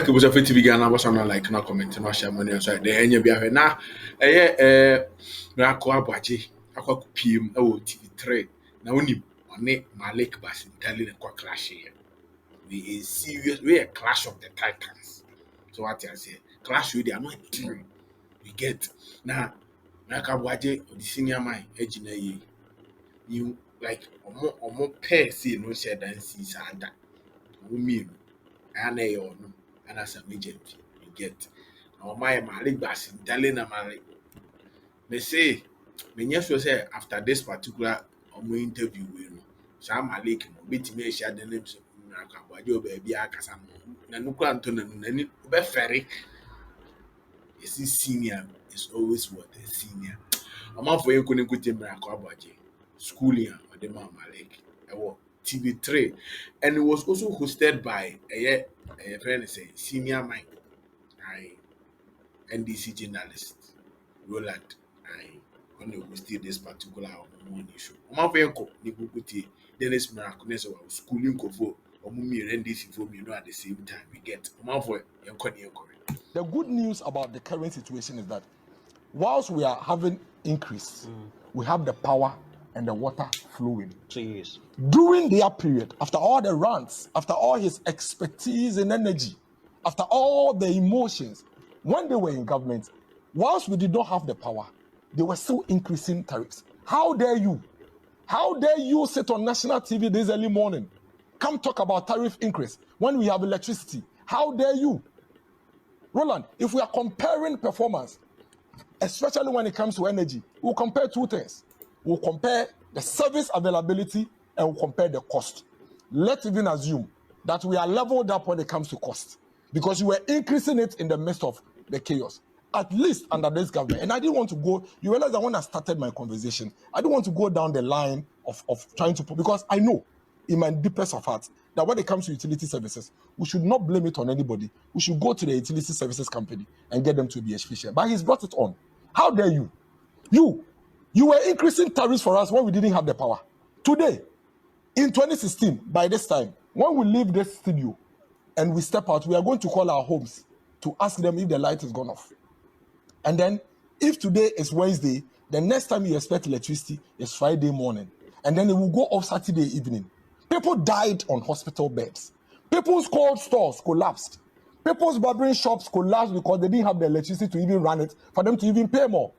like it was a fit to begin. I was not like no comment, no share money. So the any be now. Miracle Aboagye. Akwa PM. TV3. Now only on it. Maleek Basintale and kwa clash here. We is serious. We a clash of the titans. So what I say? Clash with they are not a team. We get now. Miracle Aboagye the senior man. Ejina you like omo pair see no share dance is under. Omo and a or no, and as a agent, you get. Now, my Maleek Basintale na Maleek. They say, me yes was say after this particular interview, you know, Sam Maleek, no, bit me share the names of Aboagye baby Akasa. Na nukura Antonio, nani, be ferry. Is this senior? Is always what a senior. A man for you couldn't go to Aboagye. Schooling or the man Maleek. TV3, and it was also hosted by a friend say senior man, I NDC journalist Roland. I when they hosted this particular morning show. My friend ko ni bukuti Dennis Miraculous or schooling kofo or mummy NDC for me at the same time we get. My for yankoni. The good news about the current situation is that whilst we are having increase, we have the power and the water flowing. Yes. During their period, after all the rants, after all his expertise and energy, after all the emotions, when they were in government, whilst we did not have the power, they were still increasing tariffs. How dare you? How dare you sit on national TV this early morning? Come talk about tariff increase when we have electricity. How dare you? Roland, if we are comparing performance, especially when it comes to energy, we'll compare two things. We'll compare the service availability and we'll compare the cost. Let's even assume that we are leveled up when it comes to cost because you were increasing it in the midst of the chaos, at least under this government. And I didn't want to go, you realize that when I started my conversation, I didn't want to go down the line of trying to, because I know in my deepest of heart that when it comes to utility services, we should not blame it on anybody. We should go to the utility services company and get them to be efficient. But he's brought it on. How dare you? You were increasing tariffs for us when we didn't have the power. Today, in 2016, by this time, when we leave this studio and we step out, we are going to call our homes to ask them if the light is gone off. And then, if today is Wednesday, the next time you expect electricity is Friday morning. And then it will go off Saturday evening. People died on hospital beds. People's cold stores collapsed. People's barbering shops collapsed because they didn't have the electricity to even run it, for them to even pay more.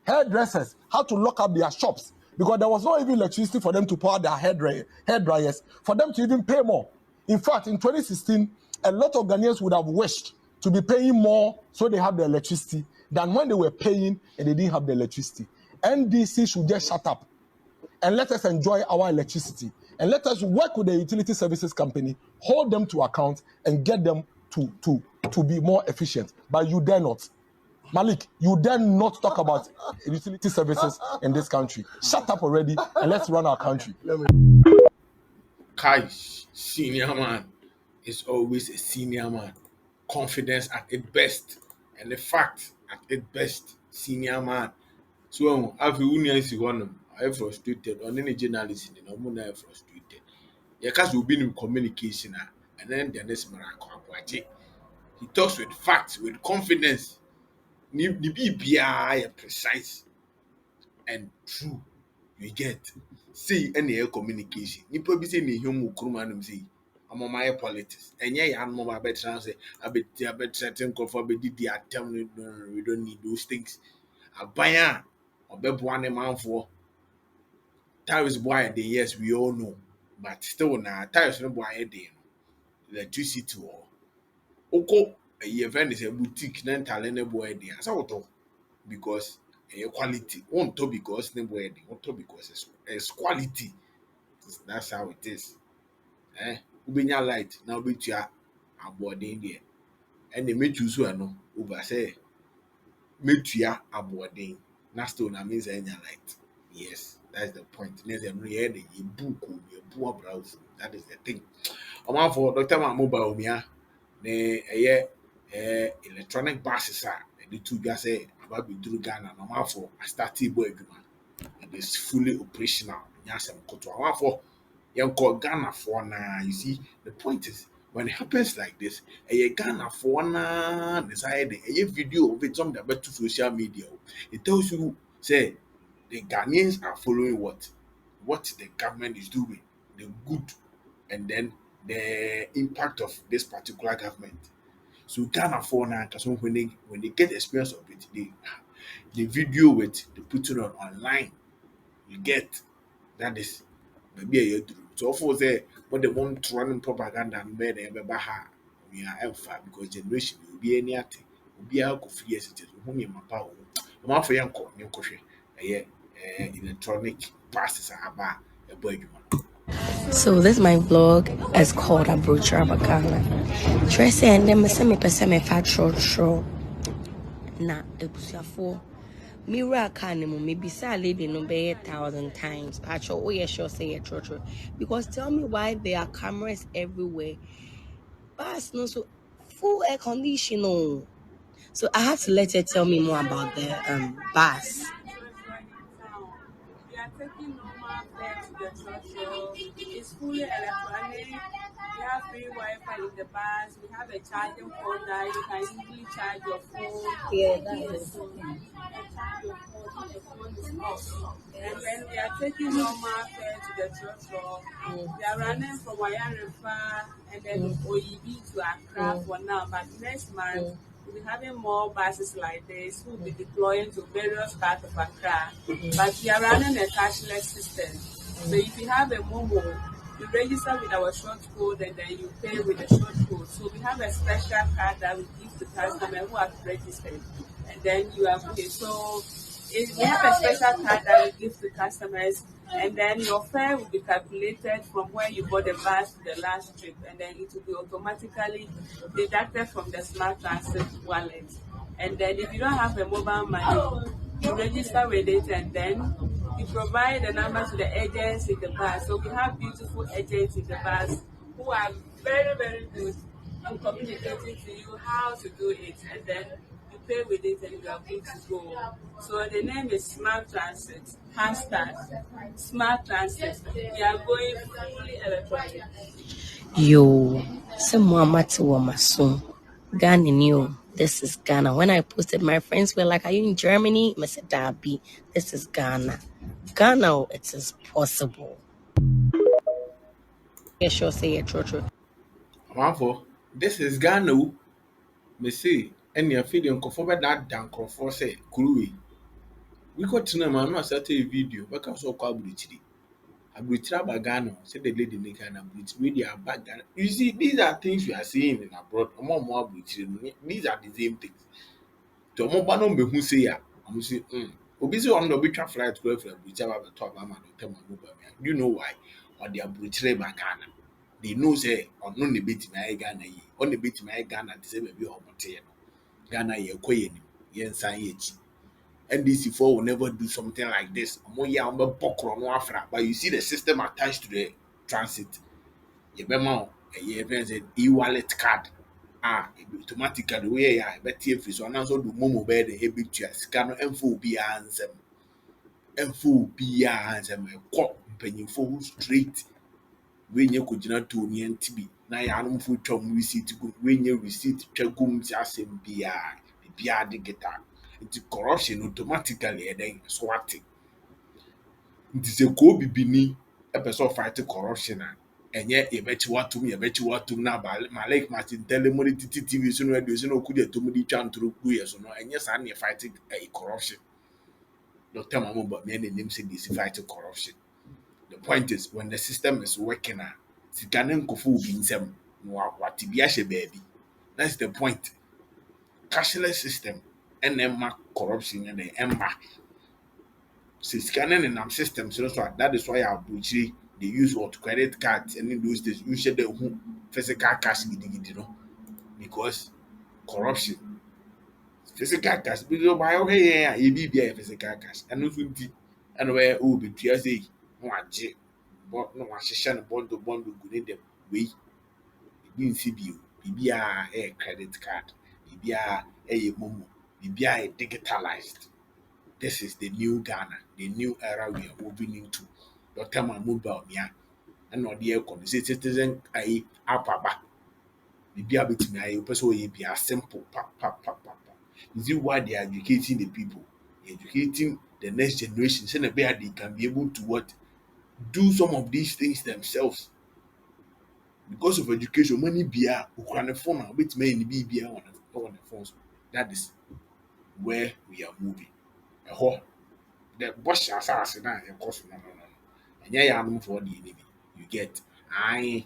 Hairdressers had to lock up their shops because there was not even electricity for them to power their hair dryers, for them to even pay more. In fact, in 2016, a lot of Ghanaians would have wished to be paying more so they have the electricity than when they were paying and they didn't have the electricity. NDC should just shut up and let us enjoy our electricity. And let us work with the utility services company, hold them to account, and get them to be more efficient. But you dare not. Maleek, you dare not talk about utility services in this country. Shut up already and let's run our country. Kai, senior man is always a senior man. Confidence at its best, and the fact at its best, senior man. So, after you see one, I frustrated on any journalist in the Nomuna frustrated. Yeah, because we've been in communication, and then the next Miracle Aboagye. He talks with facts, with confidence. The BBI precise and true. You get. See any air communication. You probably say ni humu kurumanum say. I'm on my politics. And yeah, I'm on my better say. I bet certain conform be the attempt. We don't need those things. A buyer or be one man for tariffs boy day, yes, we all know. But still now tariffs no boy day. Electricity or oko a event is a boutique then talent boy day. As I would because quality won't talk because the wedding won't talk because it's quality. That's how it is. Ubenya light now be to aboarding there. And they make you so no over say make you aboarding. Now still na means any light. Yes, that's the point. There's a real you book you book browse. That is the thing. For Dr. Mobile Mia, the electronic buses are the two guys say about be through Ghana. For a starting boy agreement. It is fully operational. Yes, I'm for young call Ghana for now. You see, the point is When it happens like this, a Ghana for na decide a video of it some that to social media. It tells you say the Ghanaians are following what the government is doing, the good, and then the impact of this particular government. So Ghana for now, because when they get experience of it, they video it, they put it on online. You get that is maybe a year through. So for say what they want running propaganda and bed and baha we are alpha because generation will be any at will be out of years it is whom you power. I'm for young electronic passes are about a boy. So this my vlog is called Abroach Abakana. Tracy and them say me pese me fat short na ebusiafo Mira can maybe say lady no be 1,000 times. Pacho, oh yeah, sure say it true. Because tell me why there are cameras everywhere. But no so full air condition. Oh. So I have to let her tell me more about the bus. We are taking normal fare to the church. So it's fully electronic. We have free Wi-Fi in the bus. We have a charging port that you can easily charge your phone. Yeah, Yes, so you can charge your phone if the phone is off. And then we are taking normal fare to the church. So we are running from Wayarefa and then OEB to Accra for now. But next month we'll be having more buses like this. We'll be deploying to various parts of Accra. But we are running a cashless system. So if you have a Momo, you register with our short code and then you pay with the short code. So we have a special card that we give to customers who have registered. And then you are okay. So we have a special card that we give to customers, and then your fare will be calculated from where you bought the bus to the last trip, and then it will be automatically deducted from the smart transit wallet. And then if you don't have a mobile money, you register with it, and then you provide the number to the agents in the bus. So we have beautiful agents in the bus who are very, very good in communicating to you how to do it, and then you pay with it and you are good to go. So the name is Smart Transit. Hashtag Smart Transit. We are going fully electronic. Yo, some Muhammad Wamasun. Ghana new. This is Ghana. When I posted, my friends were like, "Are you in Germany?" I said, "Dabi, this is Ghana. Ghana, it is possible." Yeah, sure, say it, true. Amanfo, this is Ghana o. Me say ɛne afei deɛ nkɔfoɔ bɛdaadaa nkurɔfoɔ sɛ kuro wei. Wokɔtena mu a na wasɛ a video bɛka sɛ ɔkɔ aburokyiri. Aburokyiri aba Ghana o sɛdeɛ lady no ka no aburokyiri wei deɛ aba Ghana. You see, these are things we are seeing in abroad. Ɔmo aburokyiri no, these are the same things. Nti ɔmo ba na ɔmo behu sei a, ɔmo sɛ obi sɛ ɔno na ɔbɛtwa flight kɔ afiri aburokyiri aba abɛtɔ aba ama no ɔtam a ɔmo ba mu a. Do you know why? Ɔde aburokyiri ba Ghana. They know say ɔno na ebetumi ayɛ Ghana yie. Ɔno na ebetumi ayɛ Ghana te sɛ baabi a ɔmo teɛ no. Ghana yɛkɔ yɛn anim, yɛnsan yɛn akyi. NDC four will never do something like this. Omo yɛ a ɔmo bɛbɔ korɔ no afra. But you see the system attached to the transit. Yɛbɛma wo ɛyɛ fɛn sɛ e-wallet card a automatically woyɛ yɛ a ɛbɛte afiri so anaasɛ ɔde momo bɛyɛ dɛ ɛbɛtua sika no ɛmfa obiara nsɛm. Ɛmfa obiara nsɛm. Ɛkɔ mpanyinfoɔ ho straight. Wenye kɔgyina toɔ ne ɛnte bi na yɛanomfo twa mu receipt gu wenye receipt twa gu mu sɛ asɛm biara biribiara digital nti corruption automatically ɛdɛn so ate nti sɛ kɔɔ bibini ɛpɛ sɛ ɔfight corruption a ɛnyɛ yɛbɛkyi watom na Maleek Basintale mo de titi TV so no radio so na ɔkɔdi atom de twa ntoro gu yɛ so no ɛnyɛ saa ne fight corruption dr mamoba me na nim sɛ de si fight corruption. The point is when the system is working sika ne nkɔfo obi nsɛm na wate bi ahyɛ baabi. That's the point. Cashless system ɛna ɛma corruption ɛna ɛmma. Sɛ sika ne nenam system so a that is why aburokyire they use what credit cards and in those days you hyɛ dɛ hu physical cash gidigidi no because corruption. Physical cash bi so by ɔhwɛ yɛn a yɛbi bi ayɛ physical cash ɛno nso nti ɛna wɔyɛ betua sɛ na wagye na wahyehyɛ no bɔndo gu ne dɛm wei ebi nsi bio biribiara ɛyɛ credit card biribiara ɛyɛ momo biribiara yɛ digitalized. This is the new Ghana, the new era we are moving into. Dr. Mahmoud Baumia ɛna ɔde ɛkɔ no sɛ citizen ayi app aba Bibi a bit me I person we be as simple. Is it why they are educating the people? Educating the next generation so that they can be able to what do some of these things themselves because of education. Money be a ukwane phone a bit me be on the phones. That is where we are moving. Ɛhɔ the bush asase na ɛkɔ so no. Ɛnyɛ yɛ anom for the enemy. You get aye.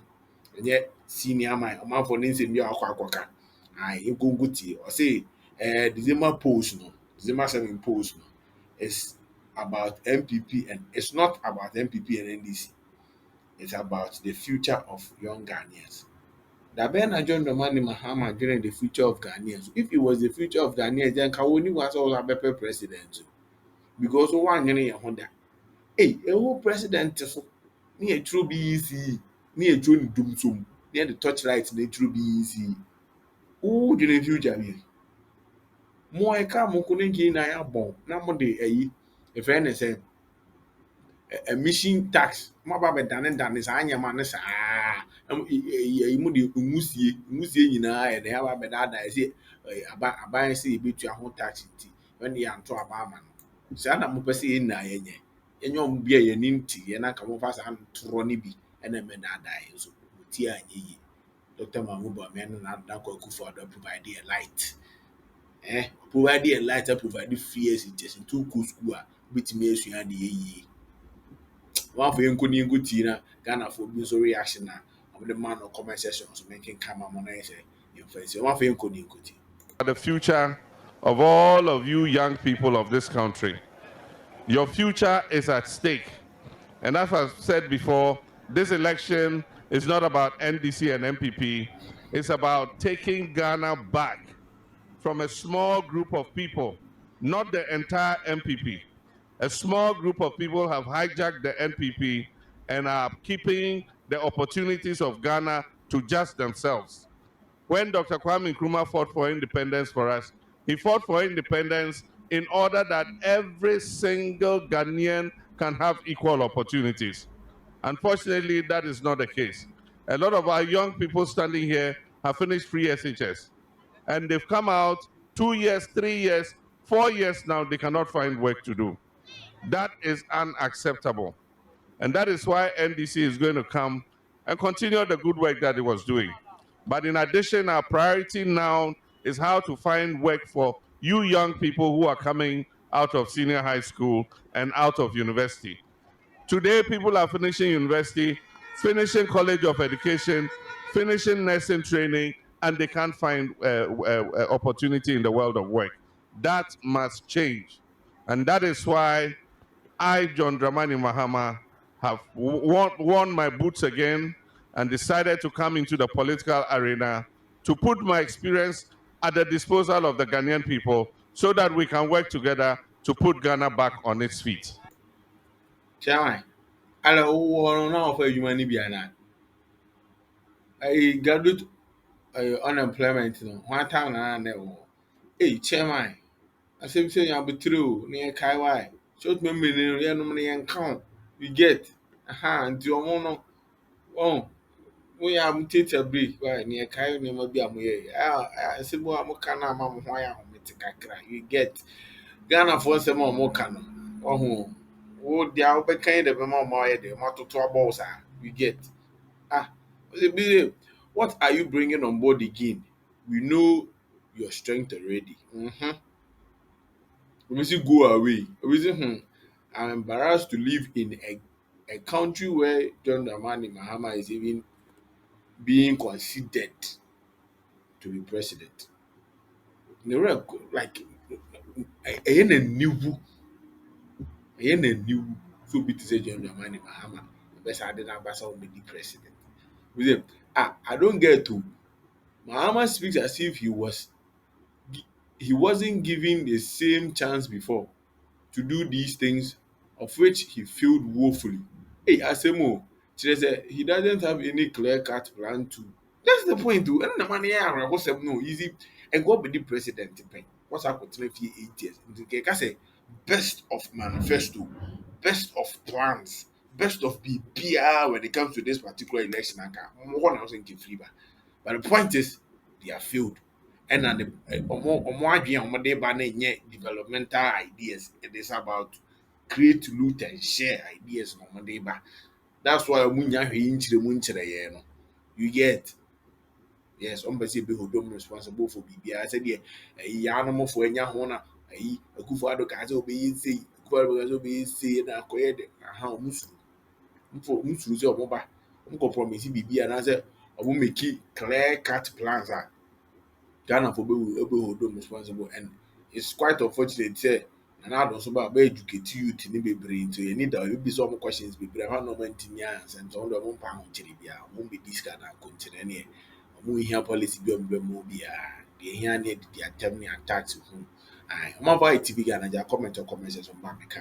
Ɛnyɛ senior man ɔmanfoɔ ne nsɛm bi a wakɔ akɔka. Aye egongo tie. Ɔse December post no. December 7 post no is about MPP and it's not about MPP and NDC. It's about the future of young Ghanaians. Dabena John Dramani Mahama during the future of Ghanaians. If it was the future of Ghanaians, then Kawoni was all a better president. Because one year Honda. Hey, a whole president so near true BEC, near John Dumsum, near the torchlight, near true BEC. Who didn't future me? More I come, Mukuninki, and I are born. Now, Monday, if anything. Emission tax mo ba bɛdane saa nyɛma no saa mu de mmusie nyinaa yɛ dɛn aba bɛdaadaa sɛ aban sɛ yɛbɛtua ho tax nti ɛne yɛanto aba ama no saa na mopɛ sɛ yɛn nyinaa yɛnyɛ ɔmo bi a yɛni nti yɛn anka mofa saa ntorɔ no bi ɛna mmɛdaadaa yɛn so motie anyɛ yie Dr. Mahmoud Bawumia no na Dankwa Akufo-Addo provide a light provide a light provide free education nti wokɔ school a wobɛtumi asua adeɛ yie one for Yankoni Gutina, Ghana for Bizo reaction. I'm the man of comment section, so making come on say, you fancy one for Yankoni Guti. The future of all of you young people of this country. Your future is at stake. And as I've said before, this election is not about NDC and MPP. It's about taking Ghana back from a small group of people, not the entire MPP. A small group of people have hijacked the NPP and are keeping the opportunities of Ghana to just themselves. When Dr. Kwame Nkrumah fought for independence for us, he fought for independence in order that every single Ghanaian can have equal opportunities. Unfortunately, that is not the case. A lot of our young people standing here have finished free SHS, and they've come out 2 years, 3 years, 4 years now, they cannot find work to do. That is unacceptable. And that is why NDC is going to come and continue the good work that it was doing. But in addition, our priority now is how to find work for you young people who are coming out of senior high school and out of university. Today, people are finishing university, finishing college of education, finishing nursing training, and they can't find opportunity in the world of work. That must change. And that is why I, John Dramani Mahama, have worn my boots again and decided to come into the political arena to put my experience at the disposal of the Ghanaian people so that we can work together to put Ghana back on its feet. Chairman, hello, now for human being. I graduate unemployment, one time and hey, chairman, I say you'll be true near Kaiwai. Short memory, no money count. You get, and your mono. Oh, we are mutate break right near Kai never be a way. I say, well, I'm kana mamma, why I'm kakra. You get Ghana for some more cano. Oh, the Albert kind of a mamma, the motto to a boss. You get ah, what are you bringing on board again? We know your strength already. We see go away. We say, I'm embarrassed to live in a country where John Dramani Mahama is even being considered to be president. The real like a new so be to say John Dramani Mahama. Best I did ambassador will be the president. We say, I don't get to Mahama speaks as if he wasn't given the same chance before to do these things of which he failed woefully. Hey, Asemo, he doesn't have any clear-cut plan to. That's the point, too. And the money I was no easy. And go be the president. What's up with 8 years? I say, best of manifesto, best of plans, best of BPR when it comes to this particular election. More than I was in Kifriba. But the point is, they are failed. And then the omo adwene a omo de ba na nye developmental ideas. It is about create, loot, and share ideas na omo de ba. That's why omo nya hwe nkyere mu nkyere ye no. You get. Yes, on bese be hodom responsible for bibia. I said yeah, ya no mo for enya ho na akufo ado ka say obeyi sei, akufo ado ka say obeyi sei na akoye de. Aha omo suru. Mfo suru say omo ba. Omo compromise bibia na say omo make clear cut plans a Ghana for be hold them responsible, and it's quite unfortunate say and I don't so about educate youth ni bebre into you need that be some questions bebre how no man tinyans and so on the pa ho chiri bia mo be this kind of continent here mo here policy be mo bia the here need the attempt ni attacks ho ai mo ba TV Ghana ja comment or comments on back